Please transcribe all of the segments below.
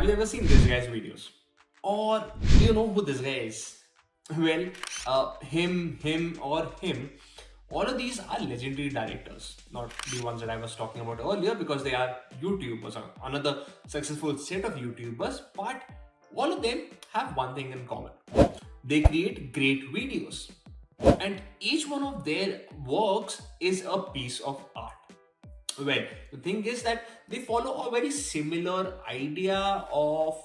Have you ever seen this guy's videos? Or do you know who this guy is? Well, him, or him, all of these are legendary directors, not the ones that I was talking about earlier because they are YouTubers, or another successful set of YouTubers, but all of them have one thing in common. They create great videos, and each one of their works is a piece of art. Well, the thing is that they follow a very similar idea of,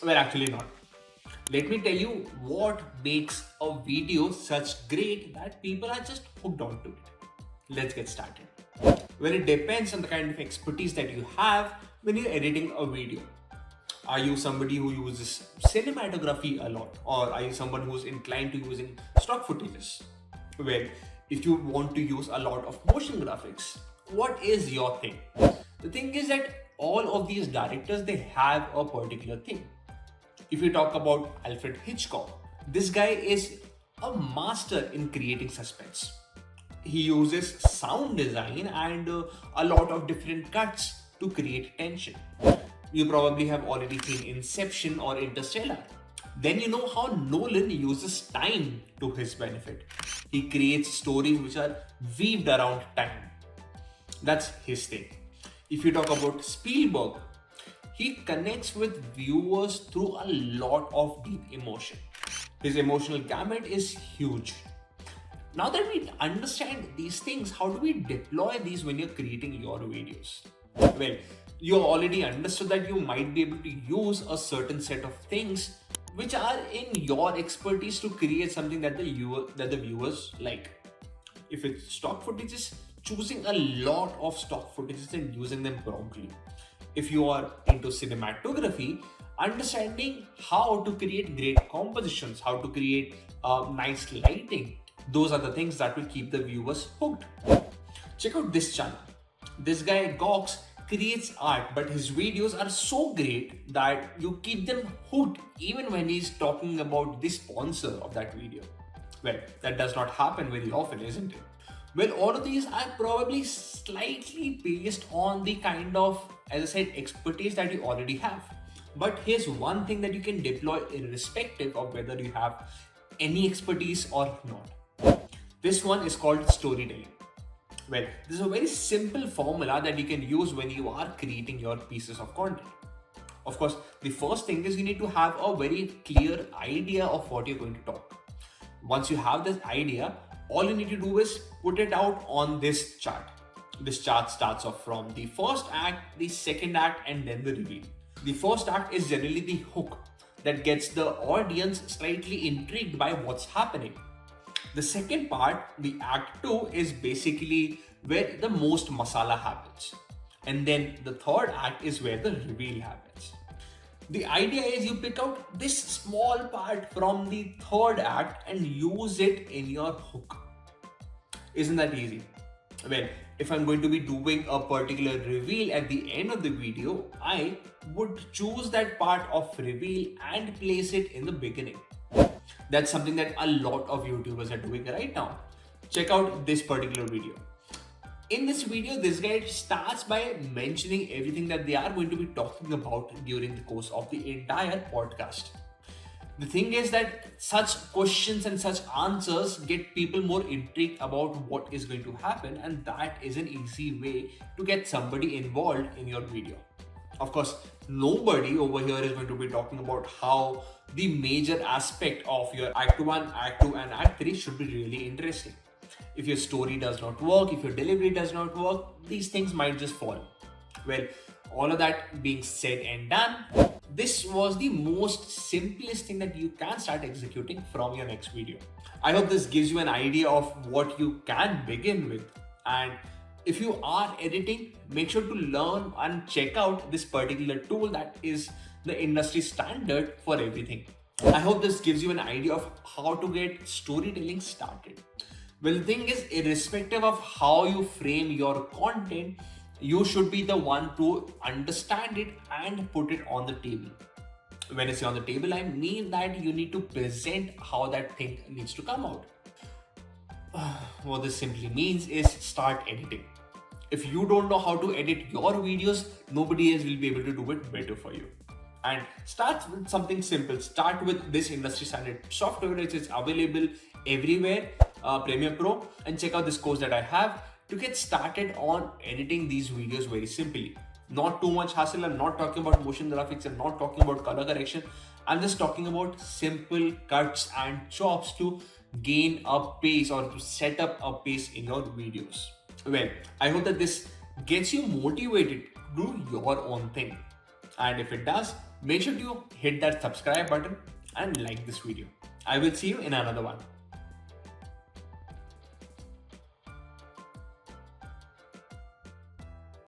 well, actually, not. Let me tell you what makes a video such great that people are just hooked onto it. Let's get started. Well, it depends on the kind of expertise that you have when you're editing a video. Are you somebody who uses cinematography a lot, or are you someone who's inclined to using stock footages? Well, if you want to use a lot of motion graphics, what is your thing? The thing is that all of these directors, they have a particular thing. If you talk about Alfred Hitchcock, this guy is a master in creating suspense. He uses sound design and a lot of different cuts to create tension. You probably have already seen Inception or Interstellar. Then you know how Nolan uses time to his benefit. He creates stories which are weaved around time. That's his thing. If you talk about Spielberg, he connects with viewers through a lot of deep emotion. His emotional gamut is huge. Now that we understand these things, how do we deploy these when you're creating your videos? Well, you already understood that you might be able to use a certain set of things which are in your expertise to create something that the viewers like. If it's stock footages, choosing a lot of stock footages and using them promptly. If you are into cinematography, understanding how to create great compositions, how to create nice lighting, those are the things that will keep the viewers hooked. Check out this channel. This guy Gox creates art, but his videos are so great that you keep them hooked even when he's talking about the sponsor of that video. Well, that does not happen very often, isn't it? Well, all of these are probably slightly based on the kind of, as I said, expertise that you already have. But here's one thing that you can deploy irrespective of whether you have any expertise or not. This one is called storytelling. Well, this is a very simple formula that you can use when you are creating your pieces of content. Of course, the first thing is you need to have a very clear idea of what you're going to talk. Once you have this idea, all you need to do is put it out on this chart. This chart starts off from the first act, the second act, and then the reveal. The first act is generally the hook that gets the audience slightly intrigued by what's happening. The second part, the act 2, is basically where the most masala happens. And then the third act is where the reveal happens. The idea is you pick out this small part from the third act and use it in your hook. Isn't that easy? Well, if I'm going to be doing a particular reveal at the end of the video, I would choose that part of reveal and place it in the beginning. That's something that a lot of YouTubers are doing right now. Check out this particular video. In this video, this guy starts by mentioning everything that they are going to be talking about during the course of the entire podcast. The thing is that such questions and such answers get people more intrigued about what is going to happen, and that is an easy way to get somebody involved in your video. Of course, nobody over here is going to be talking about how the major aspect of your Act 1, Act 2, and Act 3 should be really interesting. If your story does not work, if your delivery does not work, these things might just fall. Well, all of that being said and done, this was the most simplest thing that you can start executing from your next video. I hope this gives you an idea of what you can begin with. And if you are editing, make sure to learn and check out this particular tool that is the industry standard for everything. I hope this gives you an idea of how to get storytelling started. Well, the thing is, irrespective of how you frame your content, you should be the one to understand it and put it on the table. When I say on the table, I mean that you need to present how that thing needs to come out. What this simply means is start editing. If you don't know how to edit your videos, nobody else will be able to do it better for you. And start with something simple. Start with this industry standard software which is available everywhere, Premiere Pro, and check out this course that I have to get started on editing these videos very simply. Not too much hassle. I'm not talking about motion graphics. I'm not talking about color correction. I'm just talking about simple cuts and chops to gain a pace or to set up a pace in your videos. Well, I hope that this gets you motivated to do your own thing. And if it does, make sure to hit that subscribe button and like this video. I will see you in another one.